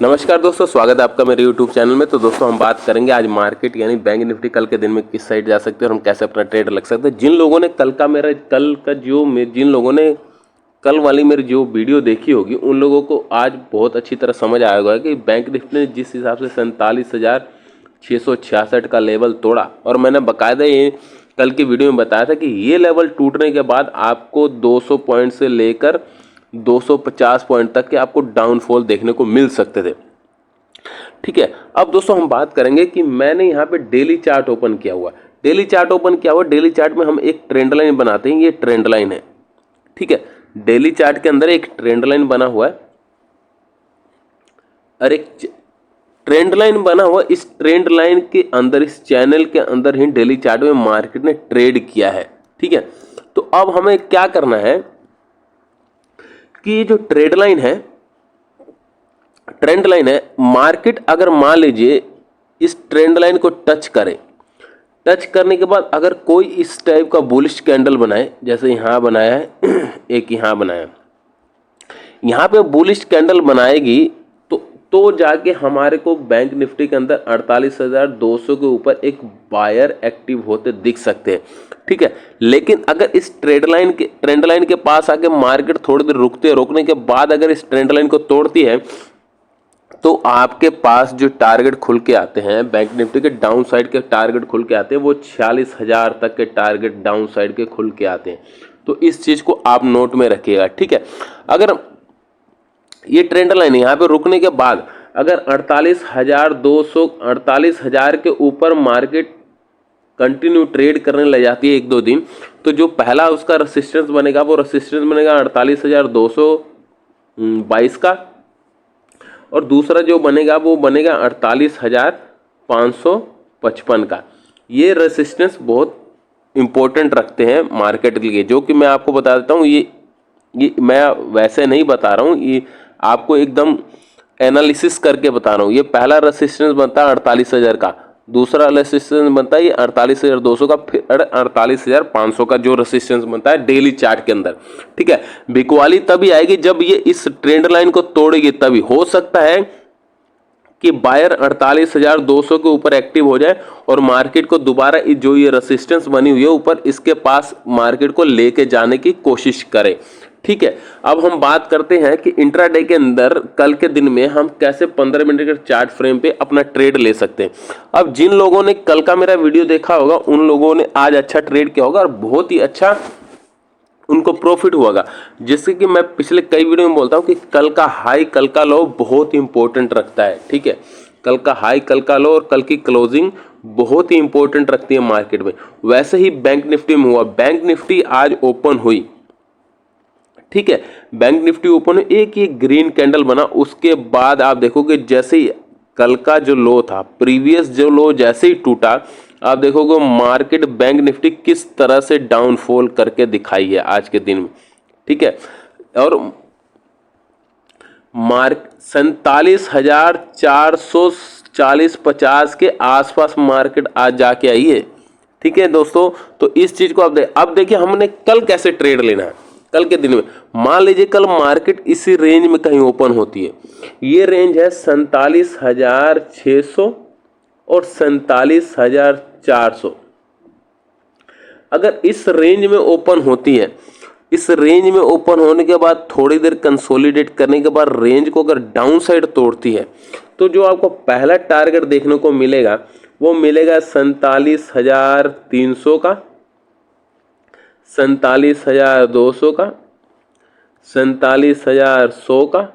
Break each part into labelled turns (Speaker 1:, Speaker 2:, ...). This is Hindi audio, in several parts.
Speaker 1: नमस्कार दोस्तों, स्वागत है आपका मेरे YouTube चैनल में। तो दोस्तों हम बात करेंगे आज मार्केट यानी बैंक निफ्टी कल के दिन में किस साइड जा सकते हैं और हम कैसे अपना ट्रेड लग सकते हैं। जिन लोगों ने कल वाली मेरी जो वीडियो देखी होगी उन लोगों को आज बहुत अच्छी तरह समझ आया होगा कि बैंक निफ्टी ने जिस हिसाब से 47,666 का लेवल तोड़ा, और मैंने बाकायदा ये कल की वीडियो में बताया था कि ये लेवल टूटने के बाद आपको 200 पॉइंट से लेकर 250 पॉइंट तक के आपको डाउनफॉल देखने को मिल सकते थे। ठीक है, अब दोस्तों हम बात करेंगे कि मैंने यहाँ पे डेली चार्ट ओपन किया हुआ। डेली चार्ट में हम एक ट्रेंड लाइन बनाते हैं। ये ट्रेंड लाइन है, ठीक है। डेली चार्ट के अंदर एक ट्रेंड लाइन बना हुआ है और एक ट्रेंड लाइन बना हुआ। इस ट्रेंड लाइन के अंदर, इस चैनल के अंदर ही डेली चार्ट में मार्केट ने ट्रेड किया है, ठीक है। तो अब हमें क्या करना है कि ये जो ट्रेंड लाइन है, मार्केट अगर मान लीजिए इस ट्रेंड लाइन को टच करने के बाद अगर कोई इस टाइप का बुलिश कैंडल बनाए, जैसे यहां बनाया है एक यहां बनाया, यहां पे बुलिश कैंडल बनाएगी तो जाके हमारे को बैंक निफ्टी के अंदर 48,200 के ऊपर एक बायर एक्टिव होते दिख सकते हैं, ठीक है। लेकिन अगर इस ट्रेंड लाइन के पास आके मार्केट थोड़ी देर रोकने के बाद अगर इस ट्रेंड लाइन को तोड़ती है तो आपके पास जो टारगेट खुल के आते हैं, बैंक निफ्टी के डाउन साइड के टारगेट खुल के आते हैं, वो 46,000 तक के टारगेट डाउन साइड के खुल के आते हैं। तो इस चीज को आप नोट में रखिएगा, ठीक है। अगर ये ट्रेंड लाइन यहाँ पे रुकने के बाद अगर 48,000 के ऊपर मार्केट कंटिन्यू ट्रेड करने लग जाती है 1-2 दिन, तो जो पहला उसका रेसिस्टेंस बनेगा वो रेसिस्टेंस बनेगा 48,222 का, और दूसरा जो बनेगा वो बनेगा 48,555 का। ये रेसिस्टेंस बहुत इंपॉर्टेंट रखते हैं मार्केट के लिए, जो कि मैं आपको बता देता हूँ। ये मैं वैसे नहीं बता रहा हूँ, ये आपको एकदम एनालिसिस करके बता रहा हूँ। ये पहला रेसिस्टेंस बनता है 48,000 का, दूसरा रेसिस्टेंस बनता है ये 48,200 का, फिर 48,500 का जो रेसिस्टेंस बनता है डेली चार्ट के अंदर, ठीक है। बिकवाली तभी आएगी जब ये इस ट्रेंड लाइन को तोड़ेगी, तभी हो सकता है कि बायर 48,200 के ऊपर एक्टिव हो जाए और मार्केट को दोबारा जो ये रेसिस्टेंस बनी हुई है ऊपर, इसके पास मार्केट को लेके जाने की कोशिश करे, ठीक है। अब हम बात करते हैं कि इंट्राडे के अंदर कल के दिन में हम कैसे 15 मिनट के चार्ट फ्रेम पे अपना ट्रेड ले सकते हैं। अब जिन लोगों ने कल का मेरा वीडियो देखा होगा उन लोगों ने आज अच्छा ट्रेड किया होगा और बहुत ही अच्छा उनको प्रॉफिट होगा। जैसे कि मैं पिछले कई वीडियो में बोलता हूं कि कल का हाई कल का लो बहुत ही इंपॉर्टेंट रखता है, ठीक है। कल का हाई कल का लो और कल की क्लोजिंग बहुत ही इंपॉर्टेंट रखती है मार्केट में। वैसे ही बैंक निफ्टी में हुआ। बैंक निफ्टी आज ओपन हुई, ठीक है। बैंक निफ्टी ओपन हुई, एक ये ग्रीन कैंडल बना, उसके बाद आप देखोगे जैसे ही कल का जो लो था, प्रीवियस जो लो जैसे ही टूटा, आप देखोगे मार्केट बैंक निफ्टी किस तरह से डाउनफॉल करके दिखाई है आज के दिन में, ठीक है। और 47,440-50 के आसपास मार्केट आज जाके आई है, ठीक है दोस्तों। तो इस चीज को अब देखिए हमने कल कैसे ट्रेड लेना है। कल के दिन में मान लीजिए कल मार्केट इसी रेंज में कहीं ओपन होती है, ये रेंज है 47,600 और 47,400। अगर इस रेंज में ओपन होती है, इस रेंज में ओपन होने के बाद थोड़ी देर कंसोलिडेट करने के बाद रेंज को अगर डाउन साइड तोड़ती है, तो जो आपको पहला टारगेट देखने को मिलेगा वो मिलेगा 47,300 का, 47,200 का, 47,100 का,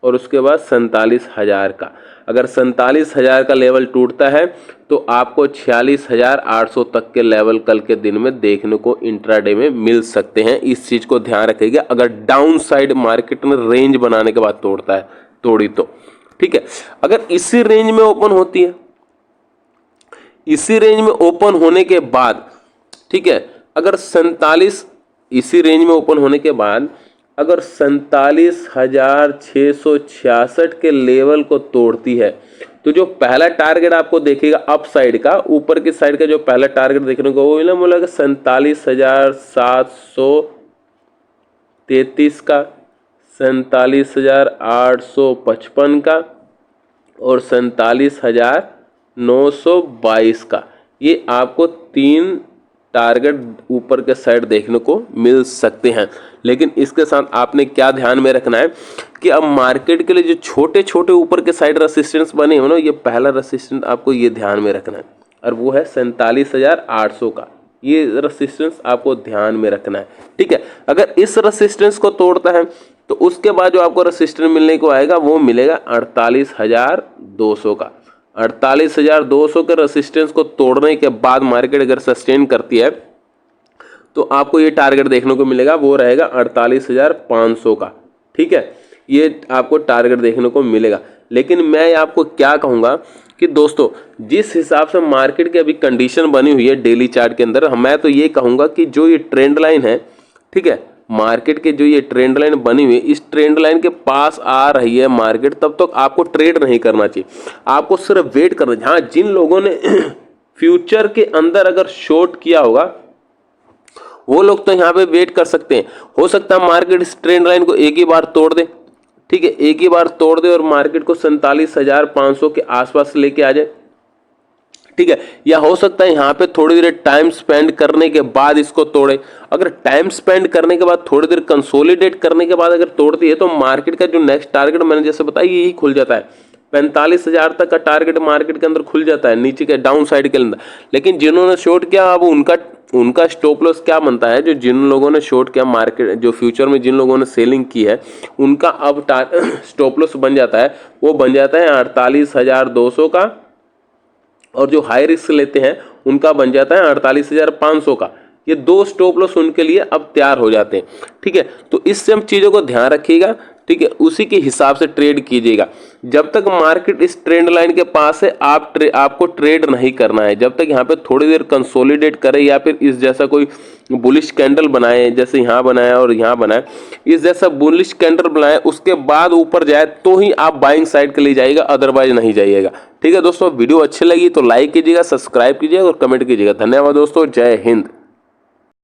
Speaker 1: और उसके बाद 47,000 का। अगर 47,000 का लेवल टूटता है तो आपको 46,800 तक के लेवल कल के दिन में देखने को इंट्राडे में मिल सकते हैं। इस चीज को ध्यान रखिएगा। अगर डाउन साइड मार्केट में रेंज बनाने के बाद तोड़ी तो, ठीक है। अगर इसी रेंज में ओपन होती है, इसी रेंज में ओपन होने के बाद, ठीक है, अगर 47 इसी रेंज में ओपन होने के बाद अगर 47,666 के लेवल को तोड़ती है, तो जो पहला टारगेट आपको देखेगा अप साइड का, ऊपर की साइड का जो पहला टारगेट देखने को वो मिलेगा 47,733 का, 47,855 का, और 47,922 का। ये आपको 3 टारगेट ऊपर के साइड देखने को मिल सकते हैं। लेकिन इसके साथ आपने क्या ध्यान में रखना है कि अब मार्केट के लिए जो छोटे छोटे ऊपर के साइड रेसिस्टेंस बने हो ना, ये पहला रेसिस्टेंस आपको ये ध्यान में रखना है, और वो है 47,800 का। ये रेसिस्टेंस आपको ध्यान में रखना है, ठीक है। अगर इस रेसिस्टेंस को तोड़ता है तो उसके बाद जो आपको रेसिस्टेंस मिलने को आएगा वो मिलेगा 48,200 का। 48,200 के रेसिस्टेंस को तोड़ने के बाद मार्केट अगर सस्टेन करती है तो आपको ये टारगेट देखने को मिलेगा, वो रहेगा 48,500 का, ठीक है। ये आपको टारगेट देखने को मिलेगा। लेकिन मैं आपको क्या कहूँगा कि दोस्तों, जिस हिसाब से मार्केट की अभी कंडीशन बनी हुई है डेली चार्ट के अंदर, मैं तो ये कहूँगा कि जो ये ट्रेंड लाइन है, ठीक है, मार्केट के जो ये ट्रेंड लाइन बनी हुई है, इस ट्रेंड लाइन के पास आ रही है मार्केट, तब तक आपको ट्रेड नहीं करना चाहिए, आपको सिर्फ वेट करना चाहिए। हाँ, जिन लोगों ने फ्यूचर के अंदर अगर शॉर्ट किया होगा वो लोग तो यहाँ पे वेट कर सकते हैं। हो सकता है मार्केट इस ट्रेंड लाइन को एक ही बार तोड़ दे, ठीक है, एक ही बार तोड़ दे और मार्केट को 47,500 के आसपास लेके आ जाए, ठीक है। या हो सकता है यहाँ पे थोड़ी देर टाइम स्पेंड करने के बाद इसको तोड़े। अगर टाइम स्पेंड करने के बाद थोड़ी देर कंसोलिडेट करने के बाद अगर तोड़ती है तो मार्केट का जो नेक्स्ट टारगेट मैंने जैसे बताया यही खुल जाता है, 45,000 तक का टारगेट मार्केट के अंदर खुल जाता है नीचे के डाउन साइड के अंदर। लेकिन जिन्होंने शॉर्ट किया अब उनका स्टॉप लॉस क्या बनता है, जो जिन लोगों ने शॉर्ट किया मार्केट, जो फ्यूचर में जिन लोगों ने सेलिंग की है उनका अब स्टॉप लॉस बन जाता है, वो बन जाता है 48,200 का, और जो हाई रिस्क लेते हैं उनका बन जाता है 48,500 का। ये 2 स्टॉप लॉस उनके लिए अब तैयार हो जाते हैं, ठीक है। तो इससे हम चीज़ों को ध्यान रखिएगा, ठीक है, उसी के हिसाब से ट्रेड कीजिएगा। जब तक मार्केट इस ट्रेंड लाइन के पास है आपको ट्रेड नहीं करना है। जब तक यहाँ पे थोड़ी देर कंसोलिडेट करे या फिर इस जैसा कोई बुलिश कैंडल बनाए, जैसे यहाँ बनाया और यहाँ बनाए, इस जैसा बुलिश कैंडल बनाए, उसके बाद ऊपर जाए तो ही आप बाइंग साइड के लिए जाइएगा, अदरवाइज नहीं जाइएगा, ठीक है। दोस्तों, वीडियो अच्छी लगी तो लाइक कीजिएगा, सब्सक्राइब कीजिएगा और कमेंट कीजिएगा। धन्यवाद दोस्तों, जय हिंद।